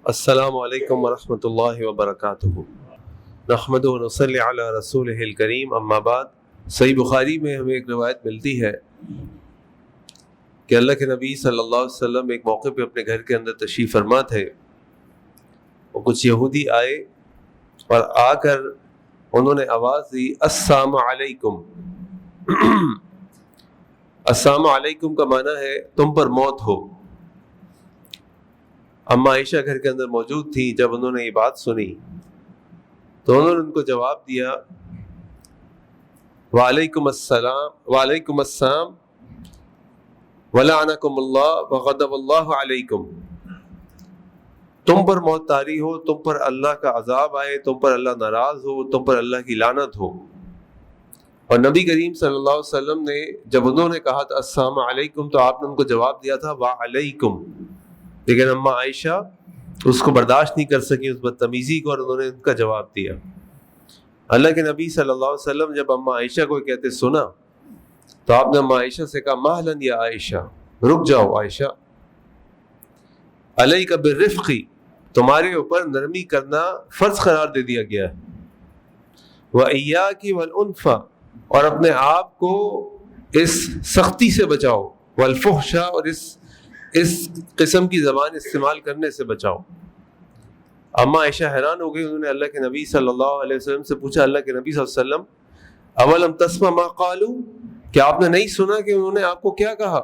السلام علیکم ورحمۃ اللہ وبرکاتہ۔ نحمدہ و نصلی علی رسولہ الکریم، اما بعد۔ صحیح بخاری میں ہمیں ایک روایت ملتی ہے کہ اللہ کے نبی صلی اللہ علیہ وسلم ایک موقع پہ اپنے گھر کے اندر تشریف فرما تھے، اور کچھ یہودی آئے اور آ کر انہوں نے آواز دی، السلام علیکم۔ السلام علیکم کا معنی ہے تم پر موت ہو۔ اما عائشہ گھر کے اندر موجود تھی۔ جب انہوں نے یہ بات سنی تو انہوں نے ان کو جواب دیا، وعلیکم السلام، وعلیکم السلام ولعنکم اللہ وغضب اللہ علیکم۔ تم پر موت طاری ہو، تم پر اللہ کا عذاب آئے، تم پر اللہ ناراض ہو، تم پر اللہ کی لعنت ہو۔ اور نبی کریم صلی اللہ علیہ وسلم نے جب انہوں نے کہا تھا السلام علیکم تو آپ نے ان کو جواب دیا تھا وعلیکم، لیکن اما عائشہ اس کو برداشت نہیں کر سکی، اس بدتمیزی کو، اور انہوں نے ان کا جواب دیا۔ اللہ کے نبی صلی اللہ علیہ وسلم جب اما عائشہ کو کہتے سنا تو آپ نے اما عائشہ سے کہا مہلاً یا عائشہ، رک جاؤ عائشہ، علیک بالرفق، تمہارے اوپر نرمی کرنا فرض قرار دے دیا گیا ہے، وَإِيَّاكِ وَالْأُنْفَ، اور اپنے آپ کو اس سختی سے بچاؤ، والفحش، اور اس قسم کی زبان استعمال کرنے سے بچاؤ۔ اما عائشہ حیران ہو گئی، انہوں نے اللہ کے نبی صلی اللہ علیہ وسلم سے پوچھا، اللہ کے نبی صلی اللہ علیہ وسلم اولم تسمع ما قالوا، کیا آپ نے نہیں سنا کہ انہوں نے آپ کو کیا کہا؟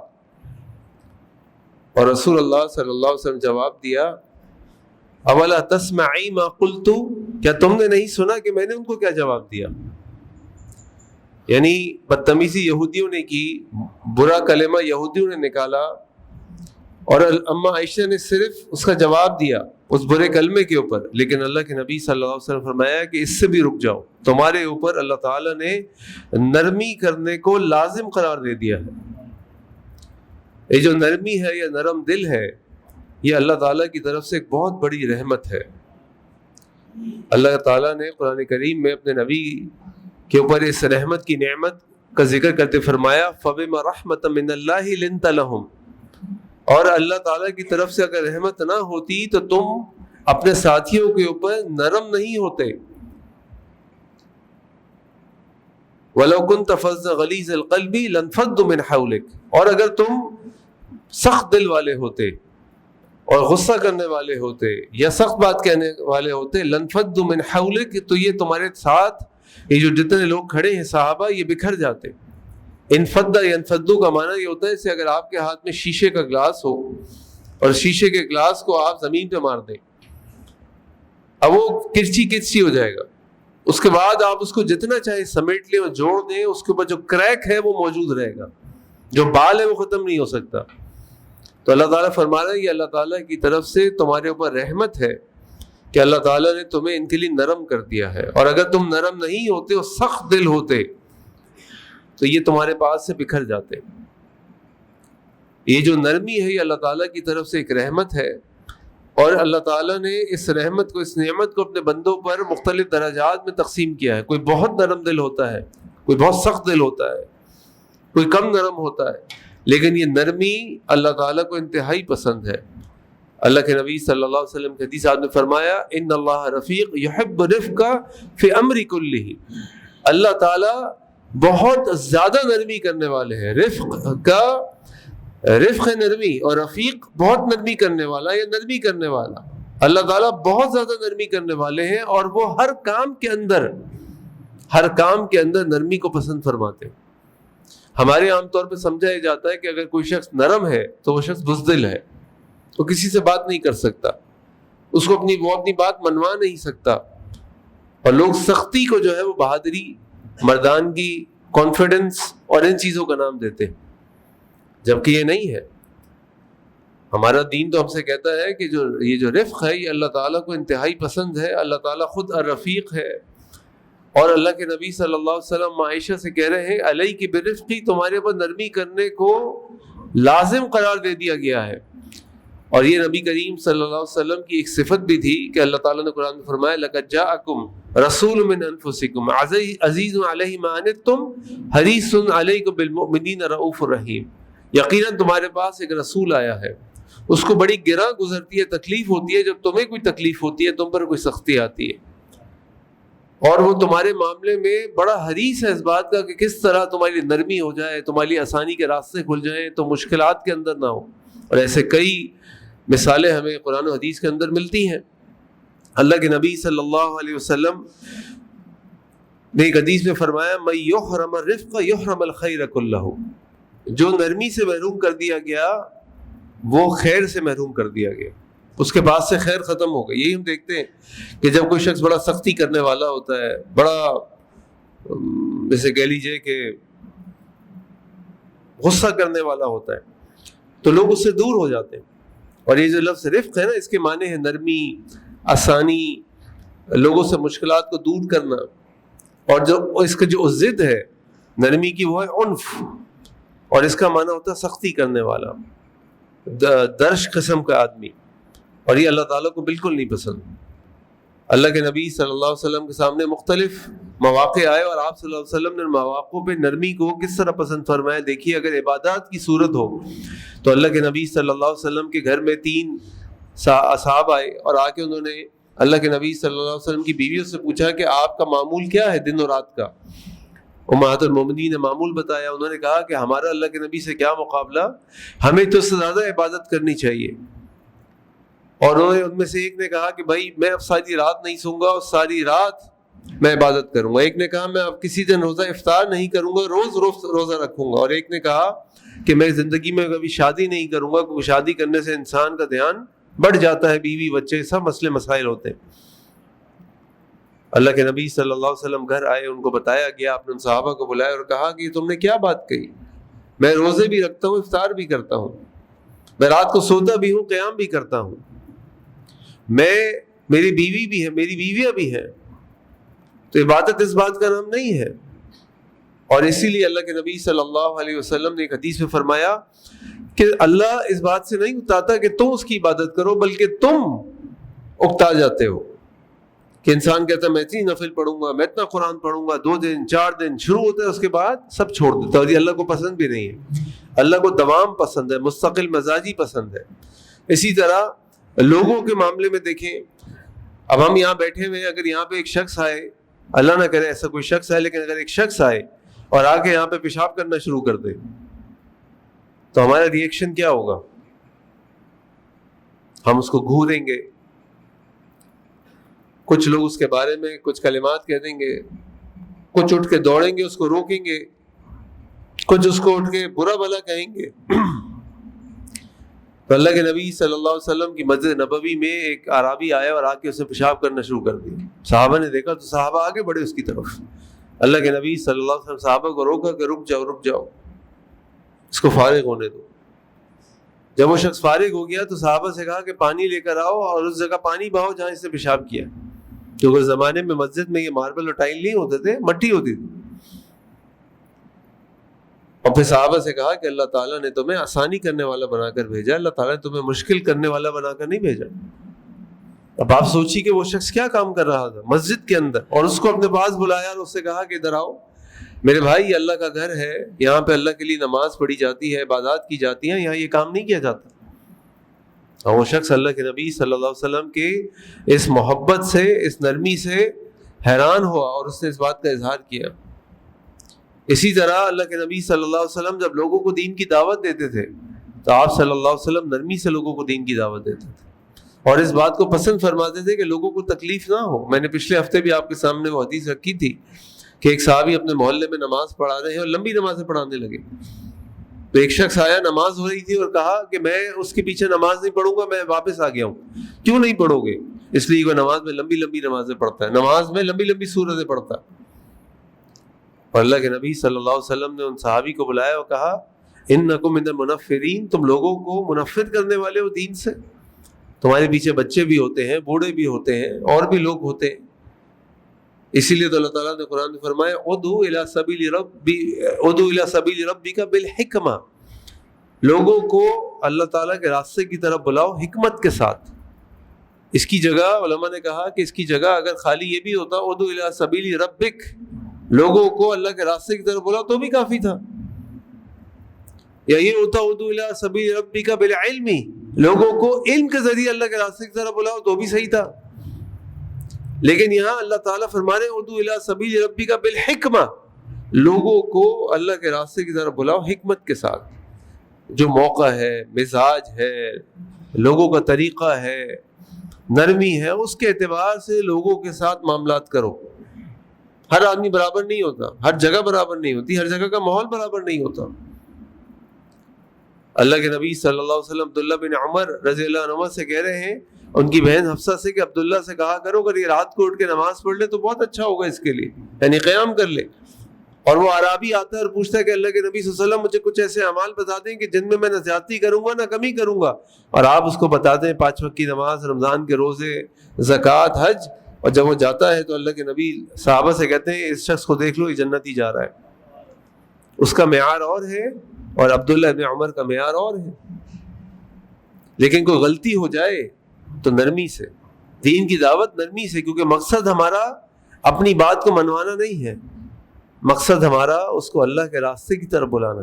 اور رسول اللہ صلی اللہ علیہ وسلم جواب دیا، اولا تسمعی ما قلت، کیا تم نے نہیں سنا کہ میں نے ان کو کیا جواب دیا؟ یعنی بدتمیزی یہودیوں نے کی، برا کلمہ یہودیوں نے نکالا، اور اما عائشہ نے صرف اس کا جواب دیا اس برے کلمے کے اوپر، لیکن اللہ کے نبی صلی اللہ علیہ وسلم فرمایا کہ اس سے بھی رک جاؤ، تمہارے اوپر اللہ تعالیٰ نے نرمی کرنے کو لازم قرار دے دیا ہے۔ یہ جو نرمی ہے یا نرم دل ہے، یہ اللہ تعالیٰ کی طرف سے ایک بہت بڑی رحمت ہے۔ اللہ تعالیٰ نے قرآن کریم میں اپنے نبی کے اوپر اس رحمت کی نعمت کا ذکر کرتے فرمایا، فَبِمَا رَحْمَةً مِّنَ اللَّهِ لِنْتَ لَهُمْ، اور اللہ تعالیٰ کی طرف سے اگر رحمت نہ ہوتی تو تم اپنے ساتھیوں کے اوپر نرم نہیں ہوتے۔ وَلَوْ كُنْتَ فَظًّ غَلِيظَ الْقَلْبِ لَانفَضُّوا مِنْ حَوْلِكَ، اور اگر تم سخت دل والے ہوتے اور غصہ کرنے والے ہوتے یا سخت بات کہنے والے ہوتے، لَانفَضُّوا مِنْ حَوْلِكَ، تو یہ تمہارے ساتھ یہ جو جتنے لوگ کھڑے ہیں صحابہ، یہ بکھر جاتے۔ انفدہ یا انفدو کا معنی یہ ہوتا ہے جیسے اگر آپ کے ہاتھ میں شیشے کا گلاس ہو اور شیشے کے گلاس کو آپ زمین پہ مار دیں، اب وہ کرچی ہو جائے گا، اس کے بعد آپ اس کو جتنا چاہے سمیٹ لیں اور جوڑ دیں، اس کے اوپر جو کریک ہے وہ موجود رہے گا، جو بال ہے وہ ختم نہیں ہو سکتا۔ تو اللہ تعالیٰ فرما رہا ہے یہ اللہ تعالیٰ کی طرف سے تمہارے اوپر رحمت ہے کہ اللہ تعالیٰ نے تمہیں ان کے لیے نرم کر دیا ہے، اور اگر تم نرم نہیں ہوتے اور سخت دل ہوتے تو یہ تمہارے پاس سے بکھر جاتے۔ یہ جو نرمی ہے یہ اللہ تعالیٰ کی طرف سے ایک رحمت ہے، اور اللہ تعالیٰ نے اس رحمت کو، اس نعمت کو اپنے بندوں پر مختلف درجات میں تقسیم کیا ہے۔ کوئی بہت نرم دل ہوتا ہے، کوئی بہت سخت دل ہوتا ہے، کوئی کم نرم ہوتا ہے، لیکن یہ نرمی اللہ تعالیٰ کو انتہائی پسند ہے۔ اللہ کے نبی صلی اللہ علیہ وسلم کے حدیث آپ نے فرمایا، ان اللہ رفیق یحب الرفق فی امر کلہ، اللہ تعالیٰ بہت زیادہ نرمی کرنے والے ہیں۔ رفق نرمی، اور رفیق بہت نرمی کرنے والا یا نرمی کرنے والا۔ اللہ تعالیٰ بہت زیادہ نرمی کرنے والے ہیں، اور وہ ہر کام کے اندر نرمی کو پسند فرماتے ہیں۔ ہمارے عام طور پہ سمجھا یہ جاتا ہے کہ اگر کوئی شخص نرم ہے تو وہ شخص بزدل ہے، وہ کسی سے بات نہیں کر سکتا، اس کو وہ اپنی بات منوا نہیں سکتا، اور لوگ سختی کو جو ہے وہ بہادری، مردانگی، کانفیڈنس اور ان چیزوں کا نام دیتے ہیں، جبکہ یہ نہیں ہے۔ ہمارا دین تو ہم سے کہتا ہے کہ یہ جو رفق ہے یہ اللہ تعالیٰ کو انتہائی پسند ہے۔ اللہ تعالیٰ خود الرفیق ہے، اور اللہ کے نبی صلی اللہ علیہ وسلم عائشہ سے کہہ رہے ہیں علیک بالرفق، تمہارے اوپر نرمی کرنے کو لازم قرار دے دیا گیا ہے۔ اور یہ نبی کریم صلی اللہ علیہ وسلم کی ایک صفت بھی تھی کہ اللہ تعالیٰ نے قرآن میں فرمایا لقد جاءکم رسول من انفسکم عزیز علیہ ما عنتم حریص علیکم بالمؤمنین رؤوف الرحیم، یقیناً تمہارے پاس ایک رسول آیا ہے اس کو بڑی گراں گزرتی ہے، تکلیف ہوتی ہے جب تمہیں کوئی تکلیف ہوتی ہے، تم پر کوئی سختی آتی ہے، اور وہ تمہارے معاملے میں بڑا حریص ہے اس بات کا کہ کس طرح تمہاری نرمی ہو جائے، تمہاری آسانی کے راستے کھل جائیں، تو مشکلات کے اندر نہ ہو۔ اور ایسے کئی مثالیں ہمیں قرآن و حدیث کے اندر ملتی ہیں۔ اللہ کے نبی صلی اللہ علیہ وسلم نے ایک حدیث میں فرمایا من یحرم الرفق یحرم الخیر کلہ، جو نرمی سے محروم کر دیا گیا وہ خیر سے محروم کر دیا گیا، اس کے بعد سے خیر ختم ہو گئی۔ یہی ہم دیکھتے ہیں کہ جب کوئی شخص بڑا سختی کرنے والا ہوتا ہے، بڑا جیسے کہہ لیجئے کہ غصہ کرنے والا ہوتا ہے، تو لوگ اس سے دور ہو جاتے ہیں۔ اور یہ جو لفظ رفق ہے نا، اس کے معنی ہے نرمی، آسانی، لوگوں سے مشکلات کو دور کرنا، اور جو اس کا جو ضد ہے نرمی کی وہ ہے عنف، اور اس کا معنی ہوتا ہے سختی کرنے والا، درش قسم کا آدمی، اور یہ اللہ تعالیٰ کو بالکل نہیں پسند۔ اللہ کے نبی صلی اللہ علیہ وسلم کے سامنے مختلف مواقع آئے اور آپ صلی اللہ علیہ وسلم نے مواقع پہ نرمی کو کس طرح پسند فرمایا۔ دیکھیے اگر عبادات کی صورت ہو تو اللہ کے نبی صلی اللہ علیہ وسلم کے گھر میں 3 اصحاب آئے اور آ کے انہوں نے اللہ کے نبی صلی اللہ علیہ وسلم کی بیویوں سے پوچھا کہ آپ کا معمول کیا ہے دن اور رات کا؟ امہات المومنین نے معمول بتایا۔ انہوں نے کہا کہ ہمارا اللہ کے نبی سے کیا مقابلہ، ہمیں تو اس سے زیادہ عبادت کرنی چاہیے۔ اور ان میں سے ایک نے کہا کہ بھائی میں اب ساری رات نہیں سوں گا اور ساری رات میں عبادت کروں گا۔ ایک نے کہا میں اب کسی دن روزہ افطار نہیں کروں گا، روز روزہ رکھوں گا۔ اور ایک نے کہا کہ میں زندگی میں کبھی شادی نہیں کروں گا، کیونکہ شادی کرنے سے انسان کا دھیان بڑھ جاتا ہے، بیوی بچے سب مسئلے مسائل ہوتے ہیں۔ اللہ کے نبی صلی اللہ علیہ وسلم گھر آئے، ان کو بتایا گیا، آپ نے ان صحابہ کو بلایا اور کہا کہ تم نے کیا بات کہی، میں روزے بھی رکھتا ہوں، افطار بھی کرتا ہوں، میں رات کو سوتا بھی ہوں، قیام بھی کرتا ہوں، میری بیوی بھی ہے، میری بیویاں بھی ہیں، تو عبادت اس بات کا نام نہیں ہے۔ اور اسی لیے اللہ کے نبی صلی اللہ علیہ وسلم نے ایک حدیث میں فرمایا کہ اللہ اس بات سے نہیں اکتاتا کہ تم اس کی عبادت کرو، بلکہ تم اکتا جاتے ہو کہ انسان کہتا ہے میں اتنی نفل پڑھوں گا، میں اتنا قرآن پڑھوں گا، 2 دن 4 دن شروع ہوتا ہے، اس کے بعد سب چھوڑ دیتا ہے، اور یہ اللہ کو پسند بھی نہیں ہے۔ اللہ کو دوام پسند ہے، مستقل مزاجی پسند ہے۔ اسی طرح لوگوں کے معاملے میں دیکھیں، اب ہم یہاں بیٹھے ہوئے، اگر یہاں پہ ایک شخص آئے، اللہ نہ کرے ایسا کوئی شخص آئے، لیکن اگر ایک شخص آئے اور آ کے یہاں پہ پیشاب کرنا شروع کر دے تو ہمارا ری ایکشن کیا ہوگا؟ ہم اس کو گھوریں گے، کچھ لوگ اس کے بارے میں کچھ کلمات کہہ دیں گے، کچھ اٹھ کے دوڑیں گے، اس کو روکیں گے، کچھ اس کو اٹھ کے برا بھلا کہیں گے۔ تو اللہ کے نبی صلی اللہ علیہ وسلم کی مسجد نبوی میں ایک اعرابی آیا اور آ کے اسے پیشاب کرنا شروع کر دیا۔ صحابہ نے دیکھا تو صحابہ آگے بڑھے اس کی طرف۔ اللہ کے نبی صلی اللہ علیہ وسلم صحابہ کو روکا کہ رک جاؤ، اس کو فارغ ہونے دو۔ جب وہ شخص فارغ ہو گیا تو صحابہ سے کہا کہ پانی لے کر آؤ اور اس جگہ پانی بہاؤ جہاں اس نے پیشاب کیا، کیونکہ اس زمانے میں مسجد میں یہ ماربل اور ٹائل نہیں ہوتے تھے، مٹی ہوتی تھی۔ اور پھر صحابہ سے کہا کہ اللہ تعالیٰ نے تمہیں آسانی کرنے والا بنا کر بھیجا، اللہ تعالیٰ نے تمہیں مشکل کرنے والا بنا کر نہیں بھیجا۔ اب آپ سوچیے کہ وہ شخص کیا کام کر رہا تھا مسجد کے اندر، اور اس کو اپنے پاس بلایا اور اس سے کہا کہ ادھر آؤ میرے بھائی، یہ اللہ کا گھر ہے، یہاں پہ اللہ کے لیے نماز پڑھی جاتی ہے، عبادات کی جاتی ہیں، یہاں یہ کام نہیں کیا جاتا۔ اور وہ شخص اللہ کے نبی صلی اللہ علیہ وسلم کے اس محبت سے، اس نرمی سے حیران ہوا اور اس نے اس بات کا اظہار کیا۔ اسی طرح اللہ کے نبی صلی اللہ علیہ وسلم جب لوگوں کو دین کی دعوت دیتے تھے تو آپ صلی اللہ علیہ وسلم نرمی سے لوگوں کو دین کی دعوت دیتے تھے اور اس بات کو پسند فرماتے تھے کہ لوگوں کو تکلیف نہ ہو۔ میں نے پچھلے ہفتے بھی آپ کے سامنے وہ حدیث رکھی تھی کہ ایک صحابی اپنے محلے میں نماز پڑھا رہے ہیں اور لمبی نمازیں پڑھانے لگے، تو ایک شخص آیا، نماز ہو رہی تھی، اور کہا کہ میں اس کے پیچھے نماز نہیں پڑھوں گا، میں واپس آ گیا ہوں۔ کیوں نہیں پڑھو گے؟ اس لیے وہ نماز میں لمبی لمبی نمازیں پڑھتا ہے، نماز میں لمبی لمبی سورتیں پڑھتا ہے۔ اور اللہ کے نبی صلی اللہ علیہ وسلم نے ان صحابی کو بلایا اور کہا انکم من المنفرین، تم لوگوں کو منفر کرنے والے ہو دین سے، تمہارے پیچھے بچے بھی ہوتے ہیں، بوڑھے بھی ہوتے ہیں، اور بھی لوگ ہوتے ہیں۔ اسی لیے تو اللہ تعالیٰ نے قرآن میں فرمایا ادعو الی سبیل ربک بالحکمہ، لوگوں کو اللہ تعالیٰ کے راستے کی طرف بلاؤ حکمت کے ساتھ۔ اس کی جگہ علماء نے کہا کہ اس کی جگہ اگر خالی یہ بھی ہوتا ادعو الی سبیل ربک، لوگوں کو اللہ کے راستے کی طرف بلاؤ، تو بھی کافی تھا، یا یہ ہوتا ادعو الی سبیل ربک بالعلم، لوگوں کو علم کے ذریعے اللہ کے راستے کی طرف بلاؤ تو بھی صحیح تھا، لیکن یہاں اللہ تعالیٰ فرما رہے ہیں ادعو الی سبیل ربک بالحکمہ، لوگوں کو اللہ کے راستے کی طرف بلاؤ حکمت کے ساتھ، جو موقع ہے، مزاج ہے، لوگوں کا طریقہ ہے، نرمی ہے، اس کے اعتبار سے لوگوں کے ساتھ معاملات کرو۔ ہر آدمی برابر نہیں ہوتا، ہر جگہ برابر نہیں ہوتی، ہر جگہ کا ماحول برابر نہیں ہوتا۔ اللہ کے نبی صلی اللہ علیہ وسلم عبداللہ بن عمر رضی اللہ عنہ سے کہہ رہے ہیں ان کی بہن حفصہ سے کہ عبداللہ سے کہا کرو اگر یہ رات کو اٹھ کے نماز پڑھ لے تو بہت اچھا ہوگا اس کے لیے، یعنی قیام کر لے۔ اور وہ اعرابی آتا ہے اور پوچھتا ہے کہ اللہ کے نبی صلی اللہ علیہ وسلم مجھے کچھ ایسے اعمال بتا دیں کہ جن میں میں نہ زیادتی کروں گا نہ کمی کروں گا، اور آپ اس کو بتا دیں 5 وقت کی نماز، رمضان کے روزے، زکوٰۃ، حج۔ اور جب وہ جاتا ہے تو اللہ کے نبی صحابہ سے کہتے ہیں اس شخص کو دیکھ لو، یہ جنتی جا رہا ہے۔ اس کا معیار اور ہے اور عبداللہ بن عمر کا معیار اور ہے۔ لیکن کوئی غلطی ہو جائے تو نرمی سے، دین کی دعوت نرمی سے، کیونکہ مقصد ہمارا اپنی بات کو منوانا نہیں ہے، مقصد ہمارا اس کو اللہ کے راستے کی طرف بلانا۔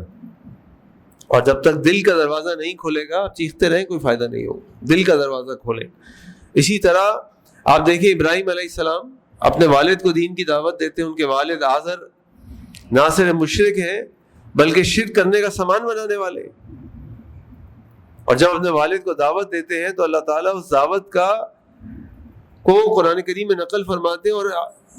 اور جب تک دل کا دروازہ نہیں کھولے گا آپ چیختے رہیں کوئی فائدہ نہیں ہوگا، دل کا دروازہ کھولیں۔ اسی طرح آپ دیکھیں ابراہیم علیہ السلام اپنے والد کو دین کی دعوت دیتے ہیں، ان کے والد آزر نہ صرف مشرک ہیں بلکہ شرک کرنے کا سامان بنانے والے ہیں، اور جب اپنے والد کو دعوت دیتے ہیں تو اللہ تعالیٰ اس دعوت کو قرآن کریم میں نقل فرماتے ہیں، اور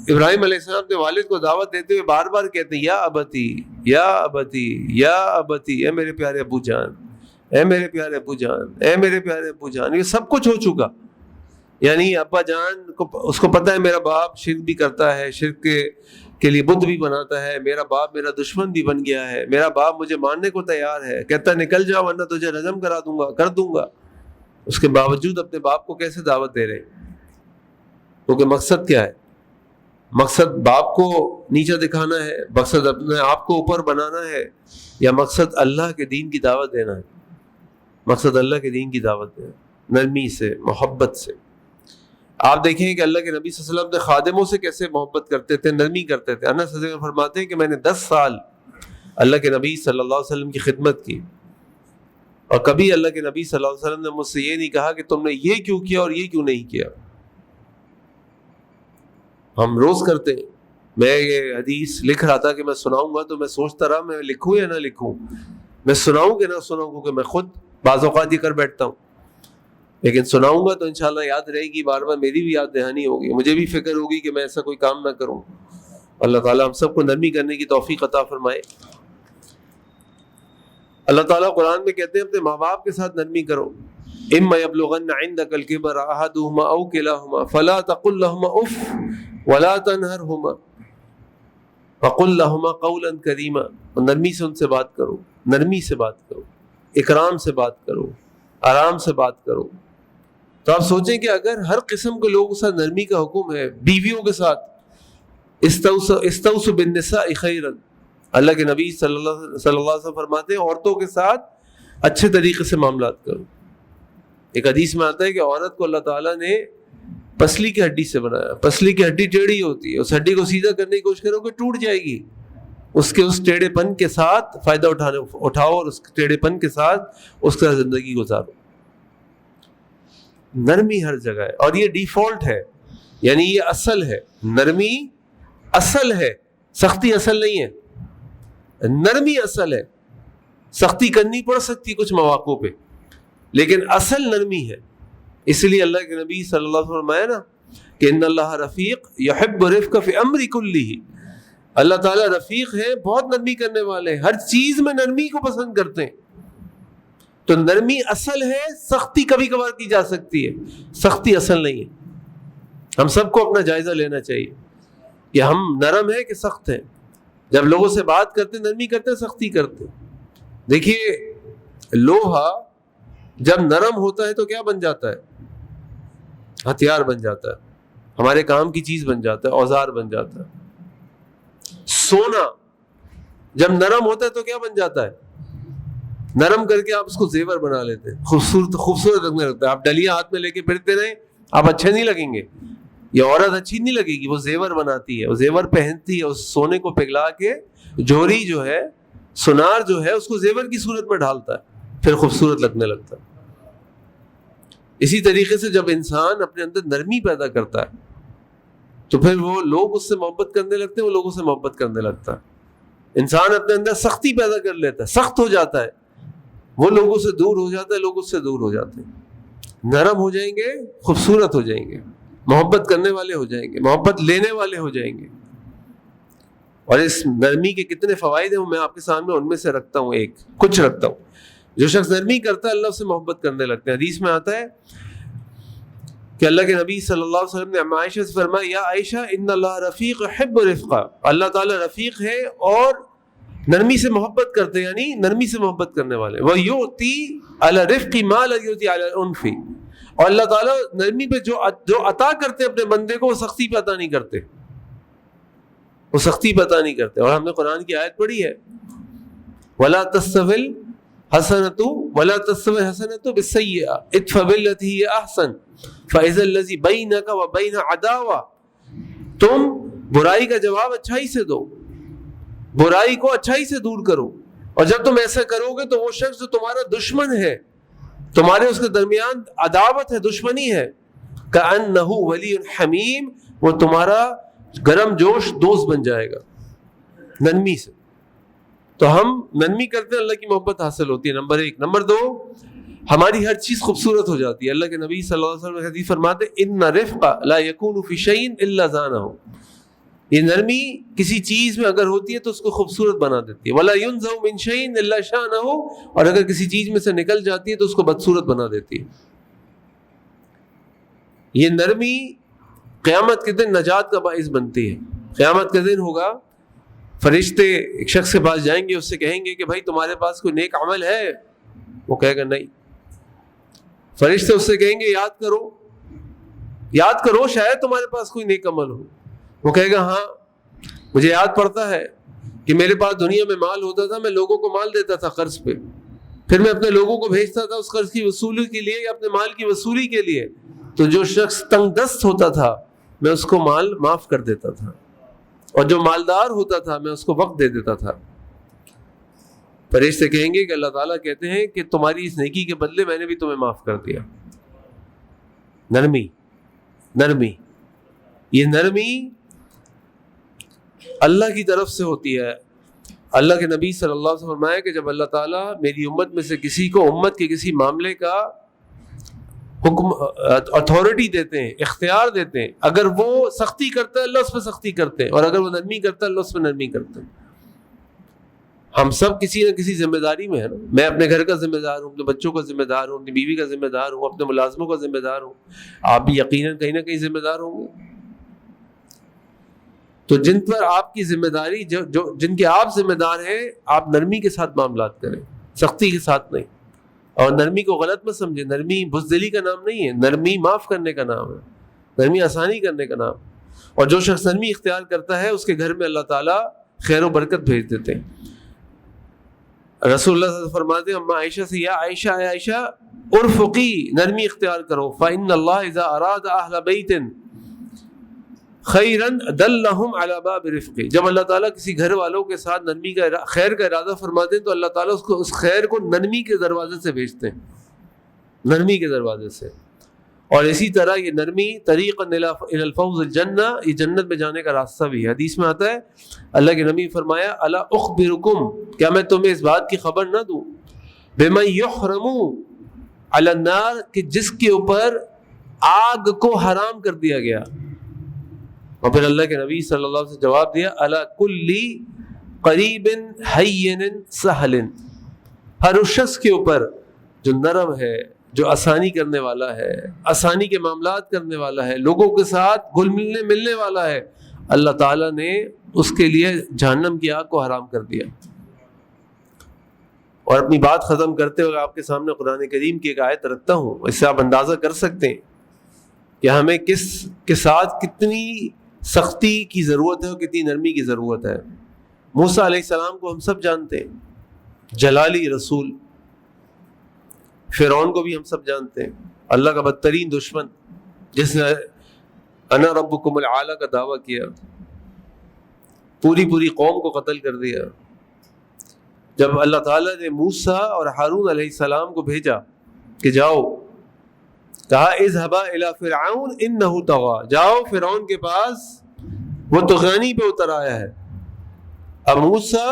ابراہیم علیہ السلام اپنے والد کو دعوت دیتے ہوئے بار بار کہتے ہیں یا ابتی یا ابتی یا ابتی، اے میرے پیارے ابو جان، اے میرے پیارے ابو جان، اے میرے پیارے ابو جان۔ یہ سب کچھ ہو چکا، یعنی ابا جان کو اس کو پتہ ہے میرا باپ شرک بھی کرتا ہے، شرک کے لیے بت بھی بناتا ہے، میرا باپ میرا دشمن بھی بن گیا ہے، میرا باپ مجھے مارنے کو تیار ہے، کہتا ہے نکل جاؤ ورنہ تجھے رجم کر دوں گا۔ اس کے باوجود اپنے باپ کو کیسے دعوت دے رہے ہیں؟ کیونکہ مقصد کیا ہے؟ مقصد باپ کو نیچا دکھانا ہے، مقصد اپنے آپ کو اوپر بنانا ہے، یا مقصد اللہ کے دین کی دعوت دینا ہے؟ مقصد اللہ کے دین کی دعوت دینا، نرمی سے، محبت سے۔ آپ دیکھیں کہ اللہ کے نبی صلی اللہ علیہ وسلم اپنے خادموں سے کیسے محبت کرتے تھے، نرمی کرتے تھے۔ انس رضی اللہ عنہ فرماتے ہیں کہ میں نے 10 سال اللہ کے نبی صلی اللہ علیہ وسلم کی خدمت کی، اور کبھی اللہ کے نبی صلی اللہ علیہ وسلم نے مجھ سے یہ نہیں کہا کہ تم نے یہ کیوں کیا اور یہ کیوں نہیں کیا۔ ہم روز کرتے ہیں، میں یہ حدیث لکھ رہا تھا کہ میں سناؤں گا تو میں سوچتا رہا میں لکھوں یا نہ لکھوں، میں سناؤں کہ نہ سناؤں، کیونکہ میں خود بعض اوقات یہ کر بیٹھتا ہوں، لیکن سناؤں گا تو انشاءاللہ یاد رہے گی، بار بار میری بھی یاد دہانی ہوگی، مجھے بھی فکر ہوگی کہ میں ایسا کوئی کام نہ کروں۔ اللہ تعالیٰ ہم سب کو نرمی کرنے کی توفیق عطا فرمائے۔ اللہ تعالیٰ قرآن میں کہتے ہیں اپنے ماں باپ کے ساتھ نرمی کرو۔ اما یبلغن عندک الکبر احدہما او کلاہما فلا تقل لہما اف ولا تنہرہما وقل لہما قولا کریما، اور نرمی سے ان سے بات کرو، نرمی سے بات کرو، اکرام سے بات کرو، آرام سے بات کرو۔ تو آپ سوچیں کہ اگر ہر قسم کے لوگوں کے ساتھ نرمی کا حکم ہے، بیویوں کے ساتھ استوصوا بالنساء خیرا، اللہ کے نبی صلی اللہ علیہ وسلم فرماتے ہیں عورتوں کے ساتھ اچھے طریقے سے معاملات کرو۔ ایک حدیث میں آتا ہے کہ عورت کو اللہ تعالیٰ نے پسلی کی ہڈی سے بنایا، پسلی کی ہڈی ٹیڑھی ہوتی ہے، اس ہڈی کو سیدھا کرنے کی کوشش کرو کہ ٹوٹ جائے گی، اس ٹیڑھے پن کے ساتھ فائدہ اٹھاؤ اور اس ٹیڑھے پن کے ساتھ اس کا زندگی گزارو۔ نرمی ہر جگہ ہے، اور یہ ڈیفالٹ ہے، یعنی یہ اصل ہے، نرمی اصل ہے، سختی اصل نہیں ہے، نرمی اصل ہے۔ سختی کرنی پڑ سکتی کچھ مواقع پہ، لیکن اصل نرمی ہے۔ اس لیے اللہ کے نبی صلی اللہ علیہ وسلم فرمایا نا کہ ان اللہ رفیق یحب الرفق فی امر کلہ، اللہ تعالیٰ رفیق ہے، بہت نرمی کرنے والے ہیں، ہر چیز میں نرمی کو پسند کرتے ہیں۔ تو نرمی اصل ہے، سختی کبھی کبھار کی جا سکتی ہے، سختی اصل نہیں ہے۔ ہم سب کو اپنا جائزہ لینا چاہیے کہ ہم نرم ہیں کہ سخت ہیں۔ جب لوگوں سے بات کرتے نرمی کرتے سختی کرتے۔ دیکھیے لوہا جب نرم ہوتا ہے تو کیا بن جاتا ہے؟ ہتھیار بن جاتا ہے، ہمارے کام کی چیز بن جاتا ہے، اوزار بن جاتا ہے۔ سونا جب نرم ہوتا ہے تو کیا بن جاتا ہے؟ نرم کر کے آپ اس کو زیور بنا لیتے ہیں، خوبصورت لگنے لگتا ہے۔ آپ ڈلیا ہاتھ میں لے کے پھرتے رہیں، آپ اچھے نہیں لگیں گے، یہ عورت اچھی نہیں لگے گی، وہ زیور بناتی ہے، وہ زیور پہنتی ہے، اس سونے کو پگھلا کے جوہری جو ہے، سونار جو ہے، اس کو زیور کی صورت میں ڈالتا ہے، پھر خوبصورت لگنے لگتا ہے۔ اسی طریقے سے جب انسان اپنے اندر نرمی پیدا کرتا ہے تو پھر وہ لوگ اس سے محبت کرنے لگتے ہیں، وہ لوگوں سے محبت کرنے لگتا ہے۔ انسان اپنے اندر سختی پیدا کر لیتا ہے، سخت ہو جاتا ہے، وہ لوگوں سے دور ہو جاتا ہے، لوگ اس سے دور ہو جاتے ہیں۔ نرم ہو جائیں گے، خوبصورت ہو جائیں گے، محبت کرنے والے ہو جائیں گے، محبت لینے والے ہو جائیں گے۔ اور اس نرمی کے کتنے فوائد ہیں وہ میں آپ کے سامنے ان میں سے رکھتا ہوں، کچھ رکھتا ہوں۔ جو شخص نرمی کرتا ہے اللہ اس سے محبت کرنے لگتا ہے۔ حدیث میں آتا ہے کہ اللہ کے نبی صلی اللہ علیہ وسلم نے عائشہ سے فرمایا، یا عائشہ ان اللہ رفیق يحب الرفق، اللہ تعالیٰ رفیق ہے اور نرمی سے محبت کرتے، یعنی نرمی سے محبت کرنے والے۔ وَيُؤْتِي عَلَى الرِّفْقِ مَا لَا يُؤْتِي عَلَى الْعُنْفِ، اور اللہ تعالیٰ نرمی پہ جو عطا کرتے اپنے بندے کو وہ سختی پہ عطا نہیں کرتے، وہ سختی پہ عطا نہیں کرتے۔ اور ہم نے قرآن کی آیت پڑھی ہے، وَلَا تَسْتَوِي الْحَسَنَةُ وَلَا تَسْتَوِي الْحَسَنَةُ بِالسَّيِّئَةِ ادْفَعْ بِالَّتِي هِيَ أَحْسَنُ فَإِذَا الَّذِي بَيْنَكَ وَبَيْنَهُ عَدَاوَةٌ، تم برائی کا جواب اچھائی سے دو، برائی کو اچھائی سے دور کرو، اور جب تم ایسا کرو گے تو وہ شخص جو تمہارا دشمن ہے، تمہارے اس کے درمیان عداوت ہے، دشمنی ہے، کأنہ ولی حمیم، وہ تمہارا گرم جوش دوست بن جائے گا نرمی سے۔ تو ہم نرمی کرتے ہیں، اللہ کی محبت حاصل ہوتی ہے، نمبر 1۔ نمبر 2، ہماری ہر چیز خوبصورت ہو جاتی ہے۔ اللہ کے نبی صلی اللہ علیہ وسلم حدیث فرماتے ہیں، ان رفق لا یکون فی شیء الا زانہ، یہ نرمی کسی چیز میں اگر ہوتی ہے تو اس کو خوبصورت بنا دیتی ہے۔ ولا ينزع من شیء الا شانہ، اور اگر کسی چیز میں سے نکل جاتی ہے تو اس کو بدصورت بنا دیتی ہے۔ یہ نرمی قیامت کے دن نجات کا باعث بنتی ہے۔ قیامت کے دن ہوگا، فرشتے ایک شخص کے پاس جائیں گے، اس سے کہیں گے کہ بھائی تمہارے پاس کوئی نیک عمل ہے؟ وہ کہے گا نہیں۔ فرشتے اس سے کہیں گے یاد کرو شاید تمہارے پاس کوئی نیک عمل ہو۔ وہ کہے گا ہاں، مجھے یاد پڑتا ہے کہ میرے پاس دنیا میں مال ہوتا تھا، میں لوگوں کو مال دیتا تھا قرض پہ، پھر میں اپنے لوگوں کو بھیجتا تھا اس قرض کی وصولی کے لیے یا اپنے مال کی وصولی کے لیے، تو جو شخص تنگ دست ہوتا تھا میں اس کو مال معاف کر دیتا تھا، اور جو مالدار ہوتا تھا میں اس کو وقت دے دیتا تھا۔ فرشتے کہیں گے کہ اللہ تعالیٰ کہتے ہیں کہ تمہاری اس نیکی کے بدلے میں نے بھی تمہیں معاف کر دیا۔ نرمی، یہ نرمی اللہ کی طرف سے ہوتی ہے۔ اللہ کے نبی صلی اللہ علیہ وسلم فرمایا کہ جب اللہ تعالیٰ میری امت میں سے کسی کو امت کے کسی معاملے کا حکم اتھارٹی دیتے ہیں، اختیار دیتے ہیں، اگر وہ سختی کرتا ہے اللہ اس پہ سختی کرتے ہیں، اور اگر وہ نرمی کرتا ہے اللہ اس پہ نرمی کرتے ہیں۔ ہم سب کسی نہ کسی ذمہ داری میں ہے نا۔ میں اپنے گھر کا ذمہ دار ہوں، اپنے بچوں کا ذمہ دار ہوں، اپنی بیوی کا ذمہ دار ہوں، اپنے ملازموں کا ذمہ دار ہوں، آپ بھی یقیناً کہیں نہ کہیں ذمہ دار ہوں گے۔ تو جن پر آپ کی ذمہ داری، جن کے آپ ذمہ دار ہیں، آپ نرمی کے ساتھ معاملات کریں، سختی کے ساتھ نہیں۔ اور نرمی کو غلط مت سمجھے، نرمی بزدلی کا نام نہیں ہے، نرمی معاف کرنے کا نام ہے، نرمی آسانی کرنے کا نام۔ اور جو شخص نرمی اختیار کرتا ہے اس کے گھر میں اللہ تعالیٰ خیر و برکت بھیج دیتے ہیں۔ رسول اللہ صلی اللہ علیہ وسلم فرماتے ہیں اما عائشہ سے، یا عائشہ اے عائشہ ارفقی، نرمی اختیار کرو، فإن اللہ اذا اراد اہل بیت خیرن دلہم علی باب رفقی، جب اللہ تعالیٰ کسی گھر والوں کے ساتھ نرمی کا خیر کا ارادہ فرماتے ہیں تو اللہ تعالیٰ اس خیر کو نرمی کے دروازے سے بھیجتے ہیں، نرمی کے دروازے سے۔ اور اسی طرح یہ نرمی طریق الی الفوز الجنہ، یہ جنت میں جانے کا راستہ بھی ہے۔ حدیث میں آتا ہے اللہ کے نبی فرمایا الا اخبرکم، کیا میں تمہیں اس بات کی خبر نہ دوں، بمن یحرم علی النار، کہ جس کے اوپر آگ کو حرام کر دیا گیا۔ اور پھر اللہ کے نبی صلی اللہ علیہ وسلم جواب دیا الا کل قریب ہین سہل، ہر اس شخص کے اوپر جو نرم ہے، جو آسانی کرنے والا ہے، آسانی کے معاملات کرنے والا ہے، لوگوں کے ساتھ گل ملنے والا ہے، اللہ تعالیٰ نے اس کے لیے جہنم کی آگ کو حرام کر دیا۔ اور اپنی بات ختم کرتے ہوئے آپ کے سامنے قرآن کریم کی ایک آیت رکھتا ہوں، اس سے آپ اندازہ کر سکتے ہیں کہ ہمیں کس کے ساتھ کتنی سختی کی ضرورت ہے اور کتنی نرمی کی ضرورت ہے۔ موسیٰ علیہ السلام کو ہم سب جانتے ہیں، جلالی رسول۔ فرعون کو بھی ہم سب جانتے ہیں، اللہ کا بدترین دشمن، جس نے انا ربکم الاعلی کا دعویٰ کیا، پوری قوم کو قتل کر دیا۔ جب اللہ تعالیٰ نے موسیٰ اور ہارون علیہ السلام کو بھیجا کہ جاؤ کہا اذهبا الى فرعون انه طغى، جاؤ فرعون کے پاس، وہ طغیانی پہ اتر آیا ہے۔ اب موسیٰ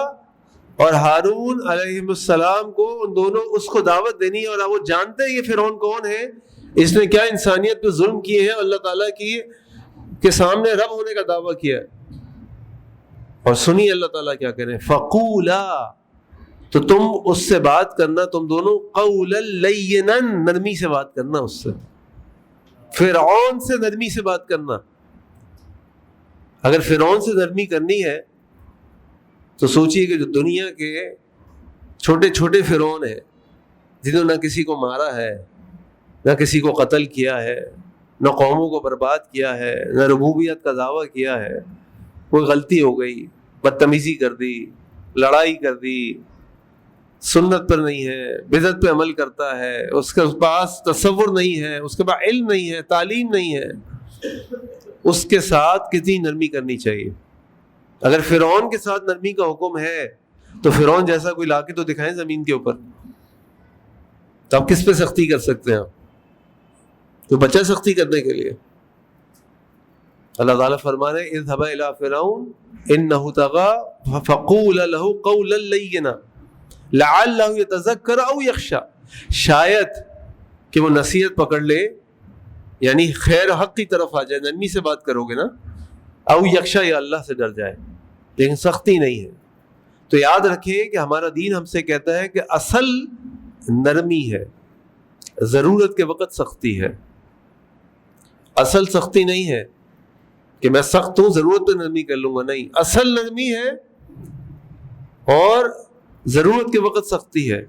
اور ہارون علیہ السلام کو ان دونوں اس کو دعوت دینی ہے، اور وہ جانتے ہیں یہ فرعون کون ہے، اس نے کیا انسانیت پہ ظلم کیے ہیں، اللہ تعالیٰ کے سامنے رب ہونے کا دعویٰ کیا ہے۔ اور سنی اللہ تعالیٰ کیا کہہ رہے ہیں، فقولا، تو تم اس سے بات کرنا، تم دونوں قولا لینا، نرمی سے بات کرنا، اس سے، فرعون سے نرمی سے بات کرنا۔ اگر فرعون سے نرمی کرنی ہے تو سوچئے کہ جو دنیا کے چھوٹے چھوٹے فرعون ہیں، جنہوں نے نہ کسی کو مارا ہے، نہ کسی کو قتل کیا ہے، نہ قوموں کو برباد کیا ہے، نہ ربوبیت کا دعویٰ کیا ہے، کوئی غلطی ہو گئی، بدتمیزی کر دی، لڑائی کر دی، سنت پر نہیں ہے، بدعت پہ عمل کرتا ہے، اس کے پاس تصور نہیں ہے، اس کے پاس علم نہیں ہے، تعلیم نہیں ہے، اس کے ساتھ کتنی نرمی کرنی چاہیے۔ اگر فرعون کے ساتھ نرمی کا حکم ہے تو فرعون جیسا کوئی لا کے تو دکھائیں زمین کے اوپر، تو آپ کس پہ سختی کر سکتے ہیں؟ تو بچہ سختی کرنے کے لیے اللہ تعالیٰ فرما رہے ہیں اذهبا الى فرعون انه طغى فقولا له قولا لینا لعلہ یتذکر او یخشی، شاید کہ وہ نصیحت پکڑ لے، یعنی خیر حق کی طرف آ جائے، نرمی سے بات کرو گے نا، او یخشی، یا اللہ سے ڈر جائے، لیکن سختی نہیں ہے۔ تو یاد رکھیں کہ ہمارا دین ہم سے کہتا ہے کہ اصل نرمی ہے، ضرورت کے وقت سختی ہے، اصل سختی نہیں ہے کہ میں سخت ہوں ضرورت پہ نرمی کر لوں گا، نہیں، اصل نرمی ہے اور ضرورت کے وقت سختی ہے۔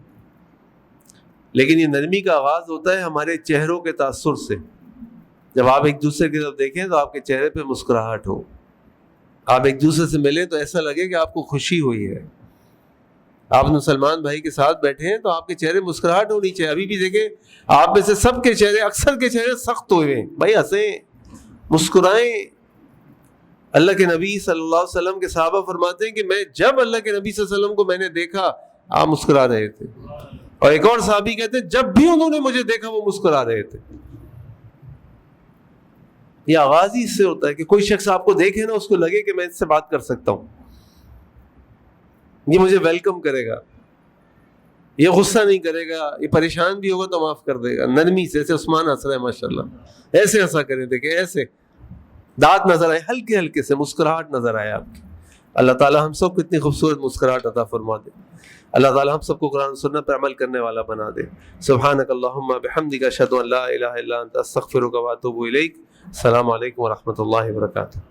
لیکن یہ نرمی کا آغاز ہوتا ہے ہمارے چہروں کے تاثر سے۔ جب آپ ایک دوسرے کی طرف دیکھیں تو آپ کے چہرے پہ مسکراہٹ ہو، آپ ایک دوسرے سے ملیں تو ایسا لگے کہ آپ کو خوشی ہوئی ہے، آپ مسلمان بھائی کے ساتھ بیٹھے ہیں تو آپ کے چہرے مسکراہٹ ہونی چاہیے۔ ابھی بھی دیکھیں آپ میں سے سب کے چہرے، اکثر کے چہرے سخت ہوئے ہیں، بھائی ہنسیں، مسکرائیں۔ اللہ کے نبی صلی اللہ علیہ وسلم کے صحابہ فرماتے ہیں کہ میں جب اللہ کے نبی صلی اللہ علیہ وسلم کو میں نے دیکھا آپ مسکرا رہے تھے، اور ایک اور صحابی کہتے ہیں جب بھی انہوں نے مجھے دیکھا وہ مسکرا رہے تھے۔ یہ آغاز ہی اس سے ہوتا ہے کہ کوئی شخص آپ کو دیکھے نا، اس کو لگے کہ میں اس سے بات کر سکتا ہوں، یہ مجھے ویلکم کرے گا، یہ غصہ نہیں کرے گا، یہ پریشان بھی ہوگا تو معاف کر دے گا، نرمی سے۔ ایسے عثمان ہنس رہے ہیں ماشاءاللہ، ایسے ہنسا کریں، دیکھیں ایسے دانت نظر آئے، ہلکے ہلکے سے مسکراہٹ نظر آئے آپ کی۔ اللہ تعالیٰ ہم سب کو اتنی خوبصورت مسکراہٹ عطا فرما دے، اللہ تعالیٰ ہم سب کو قرآن و سنت پر عمل کرنے والا بنا دے۔ سبحانک اللہم بحمدک اشہد ان لا الہ الا انت استغفرک واتوب الیک۔ السلام علیکم ورحمۃ اللہ وبرکاتہ۔